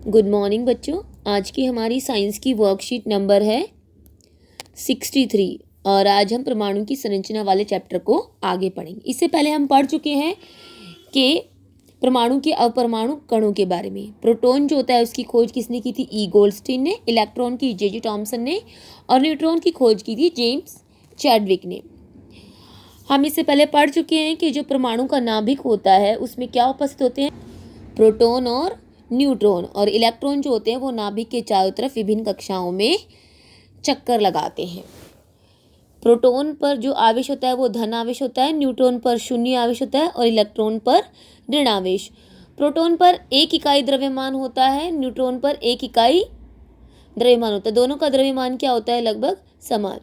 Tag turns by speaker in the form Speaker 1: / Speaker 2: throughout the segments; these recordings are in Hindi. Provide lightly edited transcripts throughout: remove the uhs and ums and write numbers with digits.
Speaker 1: गुड मॉर्निंग बच्चों। आज की हमारी साइंस की वर्कशीट नंबर है 63 और आज हम परमाणु की संरचना वाले चैप्टर को आगे पढ़ेंगे। इससे पहले हम पढ़ चुके हैं कि परमाणु के अपरमाणु कणों के बारे में। प्रोटॉन जो होता है उसकी खोज किसने की थी? ई गोल्डस्टीन ने। इलेक्ट्रॉन की जे थॉमसन ने। और न्यूट्रॉन की खोज की थी जेम्स चैडविक ने। हम इससे पहले पढ़ चुके हैं कि जो परमाणु का नाभिक होता है उसमें क्या उपस्थित होते हैं? प्रोटॉन और न्यूट्रॉन। और इलेक्ट्रॉन जो होते हैं वो नाभिक के चारों तरफ विभिन्न कक्षाओं में चक्कर लगाते हैं। प्रोटॉन पर जो आवेश होता है वो धन आवेश होता है, न्यूट्रॉन पर शून्य आवेश होता है और इलेक्ट्रॉन पर ऋण आवेश। प्रोटॉन पर 1 इकाई द्रव्यमान होता है, न्यूट्रॉन पर 1 इकाई द्रव्यमान होता है। दोनों का द्रव्यमान क्या होता है? लगभग समान।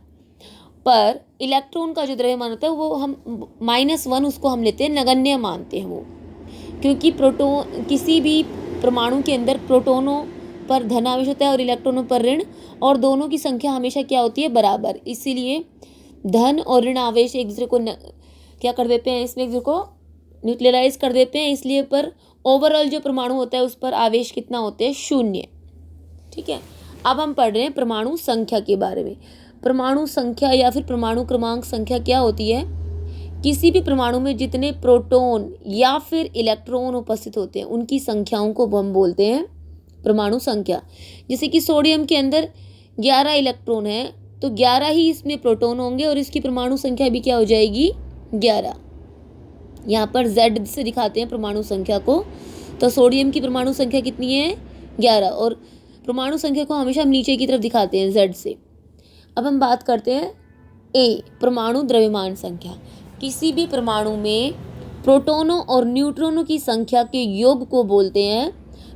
Speaker 1: पर इलेक्ट्रॉन का जो द्रव्यमान होता है वो हम -1 उसको हम लेते हैं, नगण्य मानते हैं वो, क्योंकि प्रोटॉन किसी भी परमाणु के अंदर प्रोटॉनों पर धन आवेश होता है और इलेक्ट्रॉनों पर ऋण, और दोनों की संख्या हमेशा क्या होती है? बराबर। इसीलिए धन और ऋण आवेश एक दूसरे को क्या कर देते हैं? इसमें एक दूसरे को न्यूट्रलाइज कर देते हैं। इसलिए पर ओवरऑल जो परमाणु होता है उस पर आवेश कितना होते हैं? 0। ठीक है। अब हम पढ़ रहे हैं परमाणु संख्या के बारे में। परमाणु संख्या या फिर परमाणु क्रमांक संख्या क्या होती है? किसी भी परमाणु में जितने प्रोटॉन या फिर इलेक्ट्रॉन उपस्थित होते हैं उनकी संख्याओं को हम बोलते हैं परमाणु संख्या। जैसे कि सोडियम के अंदर 11 इलेक्ट्रॉन है तो 11 ही इसमें प्रोटॉन होंगे और इसकी परमाणु संख्या भी क्या हो जाएगी? 11। यहाँ पर Z से दिखाते हैं परमाणु संख्या को। तो सोडियम की परमाणु संख्या कितनी है? 11। और परमाणु संख्या को हमेशा हम नीचे की तरफ दिखाते हैं Z से। अब हम बात करते हैं A, परमाणु द्रव्यमान संख्या। किसी भी परमाणु में प्रोटॉनों और न्यूट्रॉनों की संख्या के योग को बोलते हैं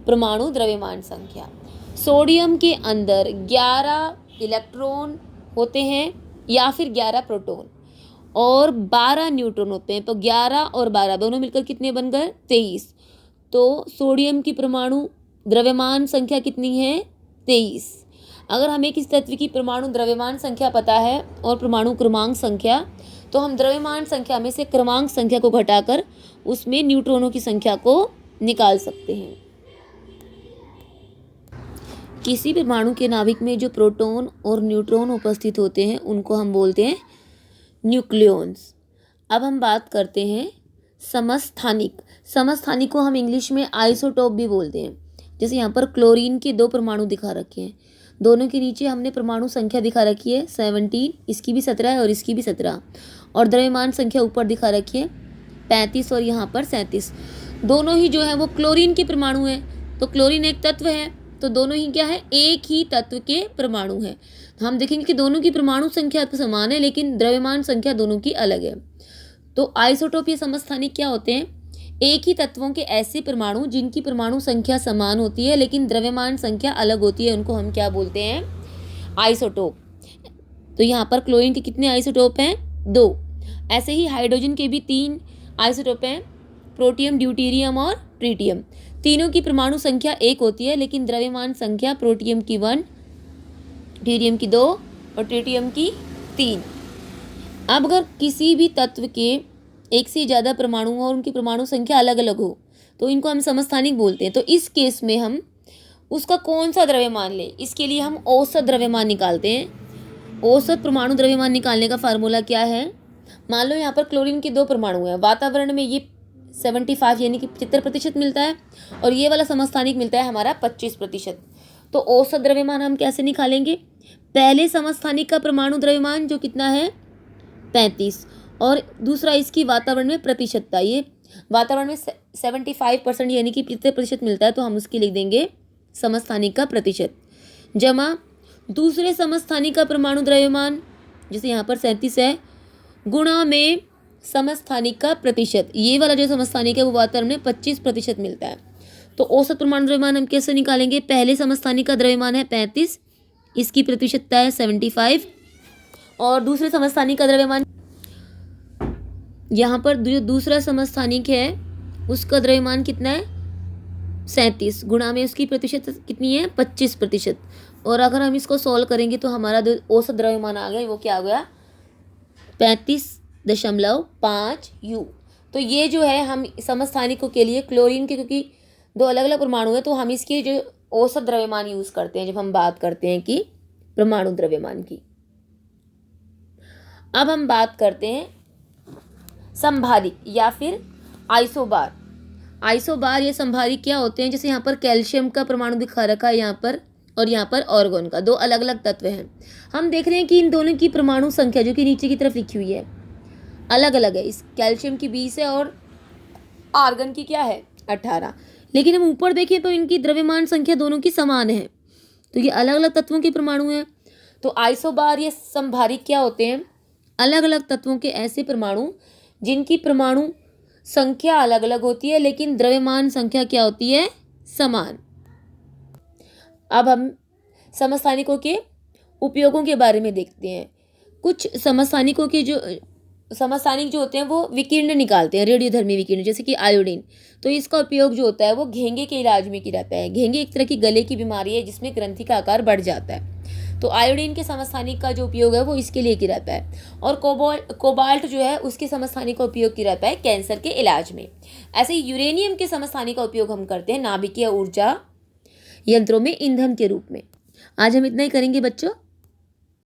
Speaker 1: परमाणु द्रव्यमान संख्या। सोडियम के अंदर 11 इलेक्ट्रॉन होते हैं या फिर 11 प्रोटॉन और 12 न्यूट्रॉन होते हैं। तो 11 और 12 दोनों मिलकर कितने बन गए? 23। तो सोडियम की परमाणु द्रव्यमान संख्या कितनी है? 23। अगर हमें किसी तत्व की परमाणु द्रव्यमान संख्या पता है और परमाणु क्रमांक संख्या, तो हम द्रव्यमान संख्या में से क्रमांक संख्या को घटाकर उसमें न्यूट्रॉनों की संख्या को निकाल सकते हैं। किसी परमाणु के नाभिक में जो प्रोटॉन और न्यूट्रॉन उपस्थित होते हैं उनको हम बोलते हैं न्यूक्लियॉन्स। अब हम बात करते हैं समस्थानिक। समस्थानिक को हम इंग्लिश में आइसोटोप भी बोलते हैं। जैसे यहाँ पर क्लोरीन के 2 परमाणु दिखा रखे हैं, दोनों के नीचे हमने परमाणु संख्या दिखा रखी है 17, इसकी भी 17 है और इसकी भी 17, और द्रव्यमान संख्या ऊपर दिखा रखी है 35 और यहाँ पर 37। दोनों ही जो है वो क्लोरीन के परमाणु है। तो क्लोरीन एक तत्व है तो दोनों ही क्या है? एक ही तत्व के परमाणु है। तो हम देखेंगे कि दोनों की परमाणु संख्या तो समान है लेकिन द्रव्यमान संख्या दोनों की अलग है। तो आइसोटोप या समस्थानिक क्या होते हैं? एक ही तत्वों के ऐसे परमाणु जिनकी परमाणु संख्या समान होती है लेकिन द्रव्यमान संख्या अलग होती है, उनको हम क्या बोलते हैं? आइसोटोप। तो यहाँ पर क्लोरीन के कितने आइसोटोप हैं? 2। ऐसे ही हाइड्रोजन के भी 3 आइसोटोप हैं, प्रोटियम, ड्यूटेरियम और ट्रिटियम। तीनों की परमाणु संख्या 1 होती है लेकिन द्रव्यमान संख्या प्रोटियम की 1, ड्यूटेरियम की 2 और ट्रिटियम की 3। अब अगर किसी भी तत्व के एक से ज़्यादा परमाणु हो और उनकी परमाणु संख्या अलग अलग हो तो इनको हम समस्थानिक बोलते हैं। तो इस केस में हम उसका कौन सा द्रव्यमान लें, इसके लिए हम औसत द्रव्यमान निकालते हैं। औसत परमाणु द्रव्यमान निकालने का फार्मूला क्या है? मान लो यहाँ पर क्लोरीन के 2 परमाणु हैं, वातावरण में ये 75 यानी कि 75% मिलता है और ये वाला समस्थानिक मिलता है हमारा 25%। तो औसत द्रव्यमान हम कैसे निकालेंगे? पहले समस्थानिक का परमाणु द्रव्यमान जो कितना है? 35, और दूसरा इसकी वातावरण में प्रतिशतता। ये वातावरण में 75% यानी कि 75% मिलता है तो हम उसकी लिख देंगे समस्थानिक का प्रतिशत, जमा दूसरे समस्थानिक का परमाणु द्रव्यमान जैसे यहाँ पर 37 है, गुणा में समस्थानिक का प्रतिशत। ये वाला जो समस्थानिक है वो वातावरण में 25% मिलता है। तो औसत परमाणु द्रव्यमान हम कैसे निकालेंगे? पहले समस्थानिक का द्रव्यमान है 35, इसकी प्रतिशतता है 75, और दूसरे समस्थानिक का द्रव्यमान यहाँ पर जो दूसरा समस्थानिक है उसका द्रव्यमान कितना है? 37, गुणा में उसकी प्रतिशत कितनी है? 25%। और अगर हम इसको सॉल्व करेंगे तो हमारा जो औसत द्रव्यमान आ गया वो क्या आ गया? 35.5 U। तो ये जो है हम समस्थानिकों के लिए क्लोरीन के, क्योंकि 2 अलग अलग परमाणु है तो हम इसकी जो औसत द्रव्यमान यूज करते हैं जब हम बात करते हैं कि परमाणु द्रव्यमान की। अब हम बात करते हैं संभारिक या फिर आइसोबार। आइसोबार या संभारिक क्या होते हैं? जैसे यहाँ पर कैल्शियम का परमाणु दिखा रखा है यहाँ पर, और यहाँ पर ऑर्गन का, दो अलग अलग तत्व हैं। हम देख रहे हैं कि इन दोनों की परमाणु संख्या जो कि नीचे की तरफ लिखी हुई है अलग अलग है। इस कैल्शियम की 20 है और आर्गन की क्या है 18। लेकिन हम ऊपर देखें तो इनकी द्रव्यमान संख्या दोनों की समान है, तो ये अलग अलग तत्वों के परमाणु हैं। तो आइसोबार या संभारिक क्या होते हैं? अलग अलग तत्वों के ऐसे परमाणु जिनकी परमाणु संख्या अलग अलग होती है लेकिन द्रव्यमान संख्या क्या होती है? समान। अब हम समस्थानिकों के उपयोगों के बारे में देखते हैं। कुछ समस्थानिकों के जो समस्थानिक जो होते हैं वो विकिरण निकालते हैं, रेडियोधर्मी विकिरण, जैसे कि आयोडीन। तो इसका उपयोग जो होता है वो घेंगे के इलाज में किया जाता है। घेंगे एक तरह की गले की बीमारी है जिसमें ग्रंथि का आकार बढ़ जाता है, तो आयोडीन के समस्थानिक का जो उपयोग है वो इसके लिए किया जाता है। और कोबाल्ट जो है उसके समस्थानिक का उपयोग किया जाता है कैंसर के इलाज में। ऐसे यूरेनियम के समस्थानिक का उपयोग हम करते हैं नाभिकीय ऊर्जा यंत्रों में ईंधन के रूप में। आज हम इतना ही करेंगे बच्चों।